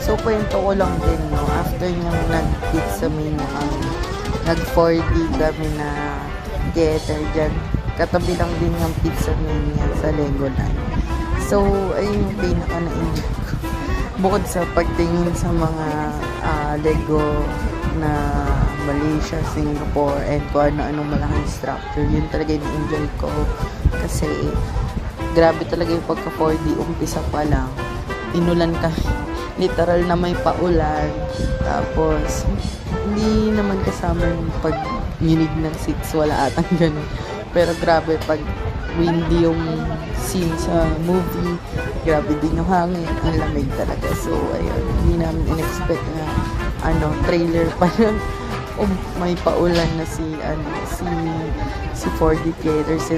So, kwento ko lang din, no, after niyang nag-Pizza Mania kami, nag-4D kami na theater dyan. Katabi lang din yung Pizza Mania sa Legoland. So, ayun yung pinaka-na-enjoy ko. Bukod sa pagtingin sa mga Lego na Malaysia, Singapore, and kung ano-anong malaking structure, yun talaga yung enjoy ko. Kasi, grabe talaga yung pagka 4D, umpisa pa lang. Inulan kami. Literal na may paulan. Tapos, hindi naman kasama yung pag-nginig ng seats. Wala atang ganun. Pero grabe, pag windy yung scene sa movie, grabe din yung hangin. Ang lamig talaga. So, ayun. Hindi namin in-expect na trailer pa lang. May paulan na si 4D theater sila.